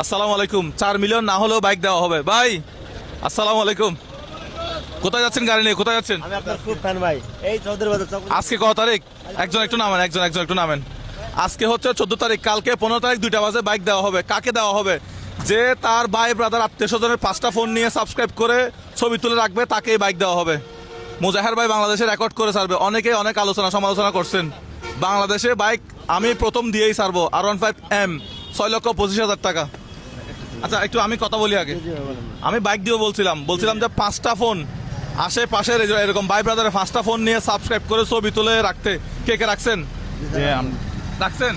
আসসালামু আলাইকুম। 4 মিলিয়ন না হলেও বাইক দেওয়া হবে। ভাই আসসালামু আলাইকুম। কোথায় যাচ্ছেন গাড়ি নিয়ে? কোথায় যাচ্ছেন? আমি আপনার খুব ফ্যান ভাই। এই চৌধুরী বাজার চক। আজকে কত তারিখ? একজন একটু নামেন, একজন একটু নামেন। আজকে হচ্ছে 14 তারিখ, কালকে 15 তারিখ 2টা বাজে বাইক দেওয়া হবে। কাকে দেওয়া হবে? যে তার ভাই ব্রাদার আত্মীয় স্বজনের 5টা ফোন নিয়ে সাবস্ক্রাইব করে ছবি তুলে রাখবে, তাকেই বাইক দেওয়া হবে। মুজাহের ভাই বাংলাদেশে রেকর্ড করে ছাড়বে। অনেকে অনেক আলোচনা সমালোচনা করছেন। বাংলাদেশে বাইক আমি প্রথম দিয়েই ছাড়বো। R15M 6,25,000 টাকা। আচ্ছা একটু আমি কথা বলি আগে। আমি বাইক দিয়ে বলছিলাম যে 5টা ফোন আশেপাশের এরকম ভাই ব্রাদারের 5টা ফোন নিয়ে সাবস্ক্রাইব করে ছবি তুলে রাখতে। কে কে রাখছেন? রাখছেন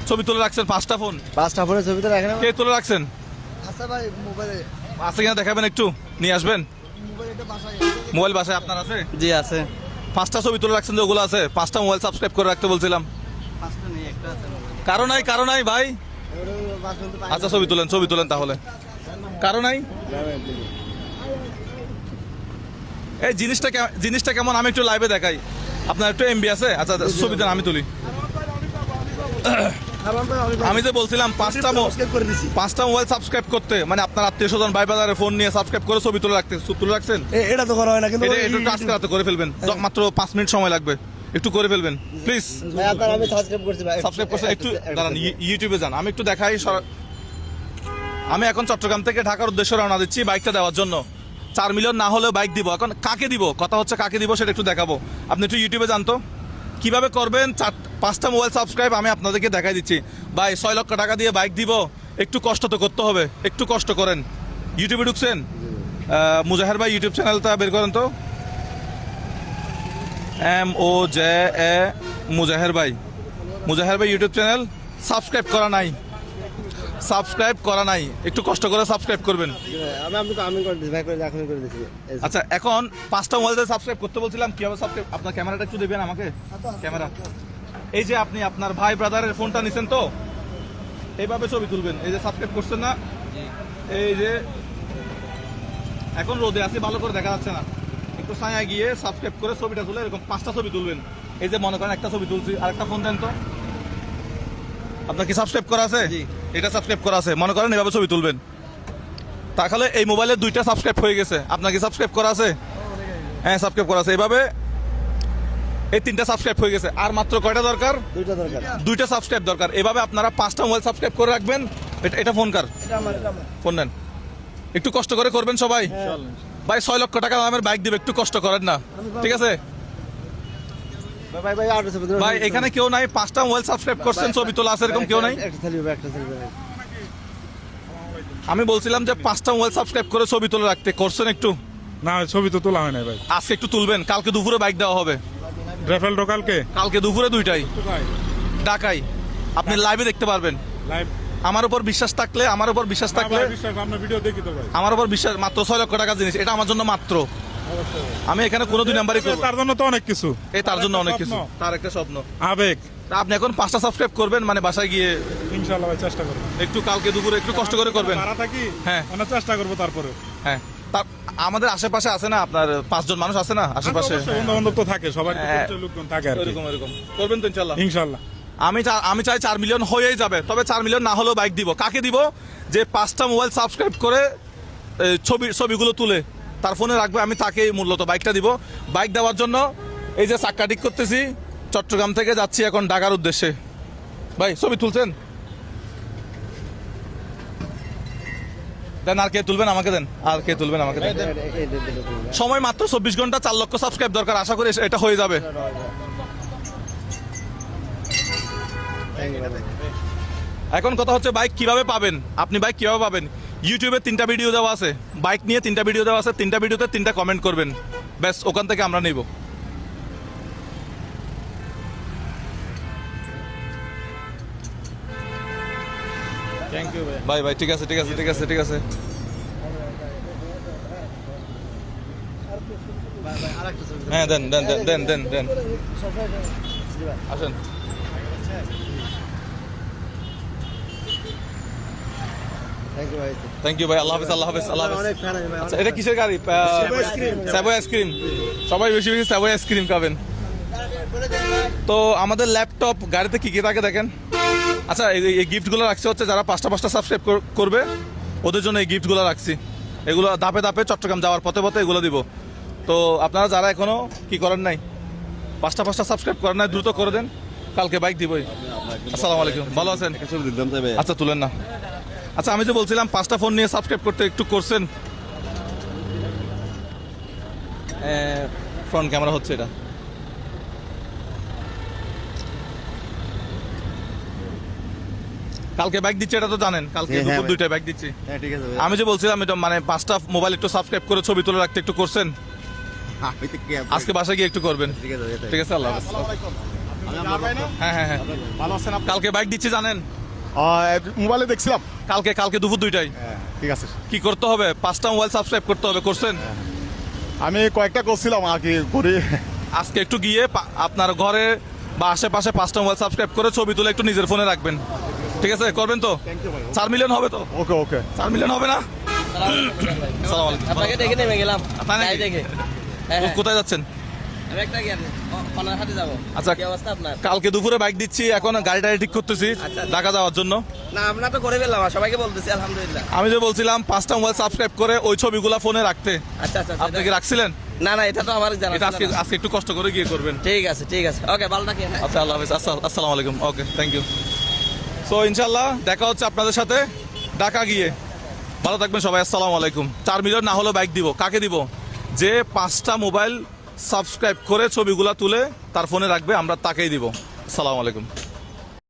ছবি তুলে রাখছেন 5টা ফোন? 5টা ফোনের ছবি তো রাখেন। কে তুলে রাখছেন? আচ্ছা ভাই মোবাইলে আছে কিনা দেখাবেন, একটু নিয়ে আসবেন। মোবাইল বাসায় আপনার আছে? জি আছে। 5টা ছবি তুলে রাখছেন, যেগুলো আছে 5টা মোবাইল সাবস্ক্রাইব করে রাখতে বলছিলাম। 5টা নেই, একটা আছে। কারো নাই ভাই। আচ্ছা ছবি তুলেন তাহলে। কারো নাই। এই জিনিসটা কেমন আমি একটু লাইভে দেখাই। আপনার একটু এমবি আছে? আচ্ছা ছবি দেন, আমি তুলি। আমি যে বলছিলাম 5টা মোবাইল সাবস্ক্রাইব করতে, মানে আপনার আত্মীয় স্বজন ভাই বাজারে ফোন নিয়ে সাবস্ক্রাইব করে ছবি তুলে রাখছেন। এটা তো করা হয় না, কিন্তু একটু আজকে রাতে করে ফেলবেন। মাত্র 5 মিনিট সময় লাগবে, একটু করে ফেলবেন প্লিজ। আমি সাবস্ক্রাইব করছি ভাই। সাবস্ক্রাইব করছেন? একটু দাঁড়ান, ইউটিউবে যান, আমি একটু দেখাই। আমি এখন চট্টগ্রাম থেকে ঢাকার উদ্দেশ্যে রওনা দিচ্ছি বাইকটা দেওয়ার জন্য। 4 মিলিয়ন না হলেও বাইক দিব। এখন কাকে দিব, কথা হচ্ছে কাকে দিব সেটা একটু দেখাবো। আপনি একটু ইউটিউবে জানতো কিভাবে করবেন। 5টা মোবাইল সাবস্ক্রাইব আমি আপনাদেরকে দেখাই দিচ্ছি। ভাই 6 লক্ষ টাকা দিয়ে বাইক দিব, একটু কষ্ট তো করতে হবে, একটু কষ্ট করেন। ইউটিউবে ঢুকছেন? মুজাহের ভাই ইউটিউব চ্যানেলটা বের করেন তো। MOJA মুজাহের ভাই ইউটিউব চ্যানেল সাবস্ক্রাইব করা নাই, একটু কষ্ট করে সাবস্ক্রাইব করবেন। আমি করে দিছি ভাই, করে এখন করে দিছি। আচ্ছা এখন 5টা মোবাইল সাবস্ক্রাইব করতে বলছিলাম, কিভাবে সাবস্ক্রাইব? আপনার ক্যামেরাটা একটু দেবেন আমাকে, ক্যামেরা। এই যে আপনি আপনার ভাই ব্রাদারের ফোনটা নিছেন তো, এইভাবে ছবি তুলবেন। এই যে সাবস্ক্রাইব করছেন না, এই যে এখন রোদে আছি, ভালো করে দেখা যাচ্ছে না, একটু ছায়ায় গিয়ে সাবস্ক্রাইব করে ছবিটা তুলে এরকম 5টা ছবি তুলবেন। এই যে মনে করেন একটা ছবি তুলছি, আরেকটা ফোন দেন তো। আপনার কি সাবস্ক্রাইব করা আছে? এটা সাবস্ক্রাইব করা আছে, মনে করেন এভাবে ছবি তুলবেন। তাহলে এই মোবাইলে 2টা সাবস্ক্রাইব হয়ে গেছে। আপনার কি সাবস্ক্রাইব করা আছে? হ্যাঁ সাবস্ক্রাইব করা আছে। এইভাবে এই 3টা সাবস্ক্রাইব হয়ে গেছে। আর মাত্র কয়টা দরকার? 2টা সাবস্ক্রাইব দরকার। এভাবে আপনারা 5টা মোবাইল সাবস্ক্রাইব করে রাখবেন। এটা ফোন কার? ফোন নেন, একটু কষ্ট করে করবেন সবাই। ভাই 6 লক্ষ টাকা দামের বাইক দিবে, একটু কষ্ট করেন না, ঠিক আছে? ভাই এখানে কেউ নাই? 5টা মোবাইল সাবস্ক্রাইব করছেন, ছবি তোলা আছে, এরকম কেউ নাই? আমি বলছিলাম যে 5টা মোবাইল সাবস্ক্রাইব করে ছবি তুলে রাখতে, করছেন একটু? না ছবি তো তোলা হয় না ভাই। আজকে একটু তুলবেন, কালকে দুপুরে বাইক দেওয়া হবে। রেফেল কালকে দুপুরে 2টায় ঢাকায় আপনি লাইভে দেখতে পারবেন। লাইভ আমার উপর বিশ্বাস থাকলে আমার উপর বিশ্বাস ভিডিও দেখি তো ভাই। আমার উপর বিশ্বাস। মাত্র 6 লক্ষ টাকা জিনিস, এটা আমার জন্য মাত্র। আমি এখানে কোনো 2 নাম্বারই করব। তার জন্য তো অনেক কিছু, তার জন্য অনেক কিছু, তার একটা স্বপ্ন, আবেগ। আপনি এখন 5টা সাবস্ক্রাইব করবেন, মানে বাসায় গিয়ে ইনশাআল্লাহ ভাই চেষ্টা করব। একটু কালকে দুপুরে একটু কষ্ট করে করবেন। তারা থাকি, হ্যাঁ মানে চেষ্টা করব। তারপরে হ্যাঁ আমাদের আশেপাশে আছে না, আপনার 5 জন মানুষ আছে না আশেপাশে, বন্ধু বান্ধব তো থাকে, সবার লোকজন থাকে আর এরকম করবেন তো ইনশাআল্লাহ। ইনশাআল্লাহ আমি চাই 4 মিলিয়ন হয়েই যাবে, তবে 4 মিলিয়ন না হলেও বাইক দিব। কাকে দিব? যে 5টা মোবাইল সাবস্ক্রাইব করে ছবিগুলো তুলে তার ফোনে রাখবে, আমি তাকেই মূলত বাইকটা দিব। বাইক দেওয়ার জন্য এই যে চাক্কা ঠিক করতেছি, চট্টগ্রাম থেকে যাচ্ছি এখন ঢাকার উদ্দেশ্যে। ভাই ছবি তুলছেন? দেন, আর কে তুলবেন আমাকে দেন, সময় মাত্র 24 ঘন্টা, 4 লক্ষ সাবস্ক্রাইব দরকার। আশা করি এটা হয়ে যাবে। এখন কথা হচ্ছে বাইক কিভাবে পাবেন। আপনি বাইক কিভাবে পাবেন? ইউটিউবে 3টা ভিডিও দেওয়া আছে, বাইক নিয়ে 3টা ভিডিও দেওয়া আছে। 3টা ভিডিওতে 3টা কমেন্ট করবেন, ব্যাস ওখান থেকে আমরা নেব। থ্যাংক ইউ ভাই ঠিক আছে। হ্যাঁ দেন আসেন। থ্যাংক ইউ ভাই, আল্লাহ হাফেজ। আচ্ছা এটা কিসের গাড়ি? Savoy ice cream. সবাই বেশি স্যাভয় আইসক্রিম খাবেন। তো আমাদের ল্যাপটপ গাড়িতে কি থাকে দেখেন। আচ্ছা এই গিফটগুলো রাখছি হচ্ছে যারা পাঁচটা সাবস্ক্রাইব করবে ওদের জন্য এই গিফটগুলো রাখছি। এগুলো ধাপে ধাপে চট্টগ্রাম যাওয়ার পথে পথে এগুলো দিব। তো আপনারা যারা এখনো কি করেন নাই, পাঁচটা সাবস্ক্রাইব করেন নাই, দ্রুত করে দেন, কালকে বাইক দিবই। আসসালামু আলাইকুম, ভালো আছেন? আচ্ছা তুলেন না। আচ্ছা আমি যে বলছিলাম 5টা ফোন নিয়ে সাবস্ক্রাইব করতে একটু করছেন। ফ্রন্ট ক্যামেরা হচ্ছে এটা। কালকে বাইক দিচ্ছে এটা তো জানেন, কালকে হ্যাঁ, দুপুর ভাই। 2টায় বাইক দিচ্ছি। হ্যাঁ ঠিক আছে ভাই। আমি যে বলছিলাম এটা মানে 5টা মোবাইল একটু সাবস্ক্রাইব করে ছবি তুলে রাখতে একটু করছেন। আমি তো কি আজকে বাসায় গিয়ে একটু করবেন। ঠিক আছে ভাই। ঠিক আছে, আল্লাহ হাফেজ। হ্যাঁ ভালো আছেন আপনি? কালকে বাইক দিচ্ছি জানেন, মোবাইলে দেখছিলাম। কালকে দুপুর 2টায় হ্যাঁ ঠিক আছে। কি করতে হবে? 5টা মোবাইল সাবস্ক্রাইব করতে হবে, করছেন? আমি কয়েকটা করছিলাম আর কি করি। আজকে একটু গিয়ে আপনার ঘরে বা আশেপাশে 5টা মোবাইল সাবস্ক্রাইব করে ছবি তুলে একটু নিজের ফোনে রাখবেন। ঠিক আছে, করবেন তো? 4 মিলিয়ন হবে তো? ওকে ওকে। 4 মিলিয়ন হবে না? আসসালামু আলাইকুম। আপনাকে দেখে নেমে গেলাম তাই নাকি? গাড়ি থেকে। হ্যাঁ, হ্যাঁ। কোথায় যাচ্ছেন? আমি একটা জ্ঞান পানার হাতে যাবো। আচ্ছা। কি অবস্থা আপনার? কালকে দুপুরে বাইক দিচ্ছি, এখন গাড়িটা ঠিক করতেছি আচ্ছা। ঢাকা যাওয়ার জন্য। না আমরা তো করে ফেললাম, আর সবাইকে বলতেছি আলহামদুলিল্লাহ। আমি যে বলছিলাম 5টা মোবাইল সাবস্ক্রাইব করে ওই ছবিগুলা ফোনে রাখতে, আচ্ছা আচ্ছা আপনি কি রাখছিলেন? না না, এটা তো আমার জানা এটা ছিল না। আজকে একটু কষ্ট করে গিয়ে করবেন। ঠিক আছে ওকে, ভালো থাকেন। হ্যাঁ। আচ্ছা, আল্লাহ হাফেজ। আসসালামু আলাইকুম। ওকে, থ্যাংক ইউ। সো ইনশাল্লাহ দেখা হচ্ছে আপনাদের সাথে ঢাকা গিয়ে। ভালো থাকবেন সবাই, আসসালামু আলাইকুম। 4 মিলিয়ন না হলেও বাইক দিব। কাকে দিব? যে 5টা মোবাইল সাবস্ক্রাইব করে ছবিগুলা তুলে তার ফোনে রাখবে, আমরা তাকেই দিব। আসসালামু আলাইকুম।